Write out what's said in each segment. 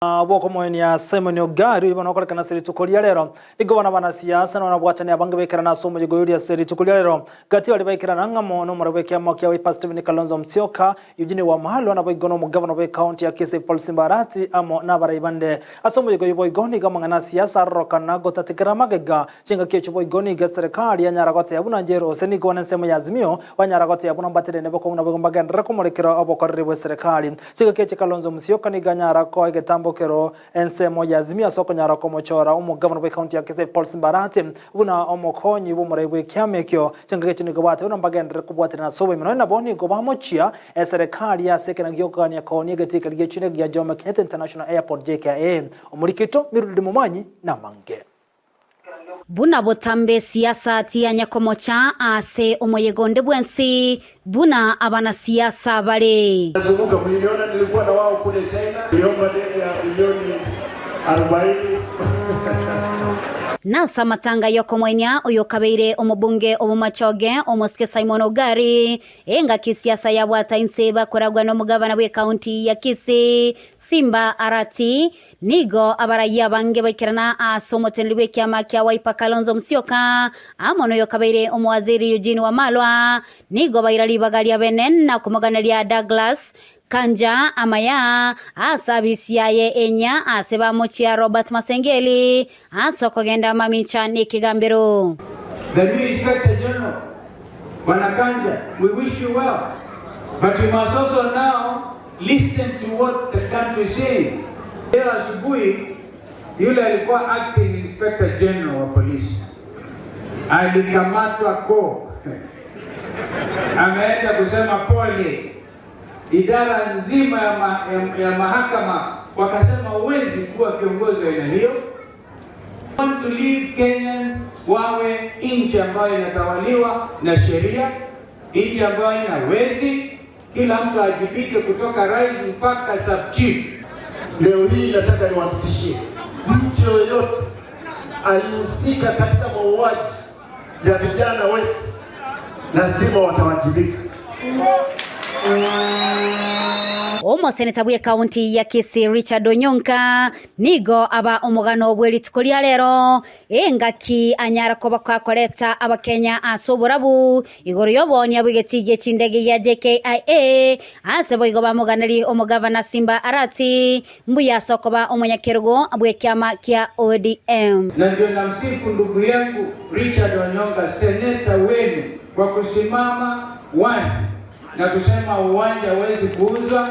Boko moeni ya Simon Ogari banokora kana seri tukoria lero igobana bana siasa na bwatani abange bekera na somo jigoyuri ya seri tukoria lero gati wali bekera nanga mono marabeke ya makia wa Steven Kalonzo Musyoka Eugene Wamalwa na boigono mu governor wa county ya Kisii Paul Simbarati amo na baraibande asomo jigoyi boigoni kama ngana siasa rokana gotatikira magega chinga kecho boigoni ga serikali ya Nyaragote ya Bunanjero seni gwana nsemo ya Azimio wa Nyaragote ya Bunambatire ne boko unabagombaga ndirakomolekera abokorre wa serikali chinga kecho Kalonzo Musyoka ni ganyara ko egetambo kero ensemo ya Azimio soko Nyarako mochora umu governor wa county ya Kisii Paul Simbarati buna omokonyi bumurebe kyamekyo chengeche ni gobate unambagendere kubwatira na sobe mino na boni gobamochia serikali ya sekena gyokanya koni getika gyechine gya Jomo Kenyatta International Airport JKA omurikito mirudi mumanyi na mange buna botambe siasa tia nyakomocha ase omoyegonde bwensi buna abana siasa bale nazunguka mliona nilikuwa na wao kule China niomba deni ya milioni 40 Nasa matanga yoko mwenya uyo kabeire omubunge omumachoge omoske Simon Ogari enga kisiasa ya bwata inseba koragwa no mugabana we county ya Kisii Simba Arati nigo abaraya bange bakirana asomotenliwe kyama kya Wiper Kalonzo Musyoka amono yo kabeire omwaziri Eugene Wamalwa nigo bairali bagali abenen na kumuganalia Douglas Kanja amaya asabisiaye enya aseba mochia Robert Masengeli asokogenda mamicha nikigambiro. The new Inspector General, Bwana Kanja, we wish you well, but we must also now listen to what the country is saying. Leo asubuhi yule alikuwa acting Inspector General wa polisi alikamatwa ko ameenda kusema pole. Idara nzima ya mahakama wakasema uwezi kuwa kiongozi wa aina hiyo. Want to leave Kenyans wawe nchi ambayo inatawaliwa na sheria, nchi ambayo ina wezi, kila mtu ajibike kutoka rais mpaka sub chief. Leo hii nataka niwahakikishie mtu yoyote alihusika katika mauaji ya vijana wetu lazima watawajibika. Omo seneta bwe county ya Kisii Richard Onyonka nigo aba omugano bweli tukolia lero engaki anyara ko bakakoleta abakenya asoburabu igoro yoboni abigetige chindege ya JKIA asebo igo bamuganali omugavana Simba Arati mbuya sokoba omunyakerugo abwe kyama kya ODM. Na ndio namsifu ndugu yangu Richard Onyonka seneta wenu kwa kusimama wazi na kusema uwanja hauwezi kuuzwa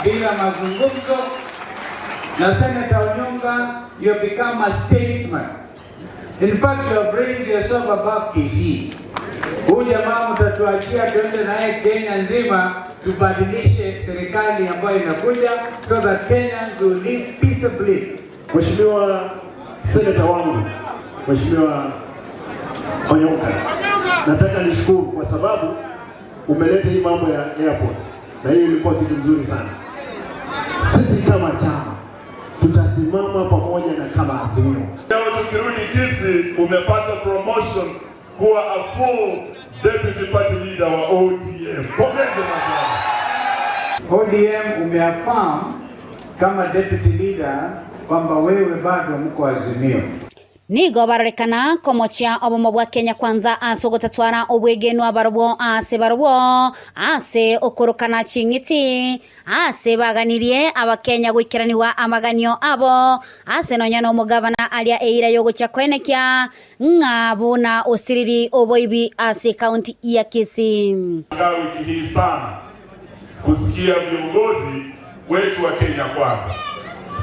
bila mazungumzo. Na Senator Onyonka, you have become a statesman. In fact, you have raised yourself above Kisii. Huyu jamaa mtatuachia tuende naye Kenya nzima tubadilishe serikali ambayo inakuja so that Kenyans will live peaceably. Mheshimiwa Senator wangu, Mheshimiwa Onyonka, nataka nishukuru kwa sababu umeleta hii mambo ya airport na hiyo ilikuwa kitu nzuri sana. Sisi kama chama tutasimama pamoja na kama Azimio. Leo tukirudi Kisii umepata promotion kuwa a full deputy party leader wa ODM. Pongezi sana. ODM umeaffirm kama deputy leader kwamba wewe bado mko Azimio. Nigo barekana komochia obomo bwa Kenya kwanza asogotatwara obwegenu abarbo ase okorokana chingiti ase baganirie abakenya gwikiraniwa amaganio abo ase nonyana omugavana alia eira yogo chakwenekya ngabona osiriri oboibi ase county ya Kisii. Wiki hii sana kusikia viongozi wetu wa Kenya kwanza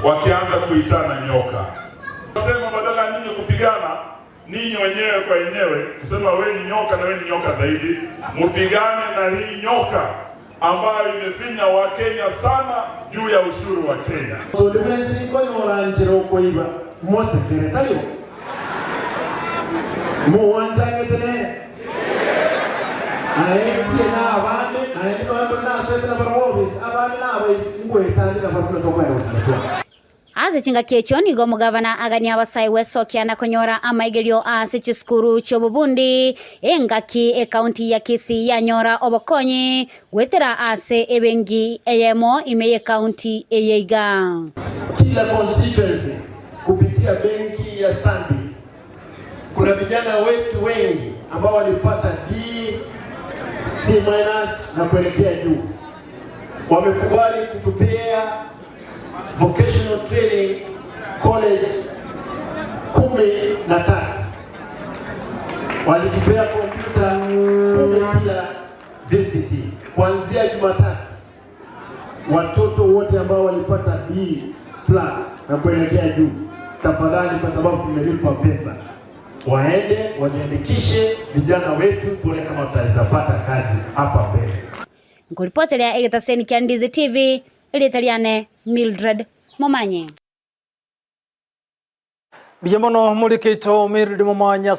wakianza kuitana nyoka. Sema badala nyinyi kupigana ninyi wenyewe kwa wenyewe kusema wewe ni nyoka na wewe ni nyoka zaidi, mpigane na hii nyoka ambayo imefinya wa Kenya sana juu ya ushuru wa Kenya. Tulimesi kwa orangero koiba mose keretalio muwanjane tene ayetie na abande ayeto na sebina barobis abande na abai ngwetandi na barobis tokwero. Azichinga kecho nigo mugavana agania abasai wesokia na konyora amaigelio ase chiskuru chobubundi engaki county ya Kisii ya nyora obokonyi wetera ase ebengi eyemo imeye county eyeiga. kila constituency kupitia benki ya Stanbic. Kuna vijana wetu wengi ambao walipata D, C- na kuelekea juu. Wamekubali kutupea vocational training college 13. Walitupea kompyuta 10 bila VCT. Kuanzia Jumatatu, watoto wote ambao walipata B+ na kuelekea juu, tafadhali, kwa sababu tumelipa pesa, waende wajiandikishe vijana wetu, tuone kama tutaweza pata kazi hapa mbele. Ngoripotelea Egetaseni kia Ndizi TV, Italiane Mildred Momanye. Biyamono Murikito Mildred Momanye.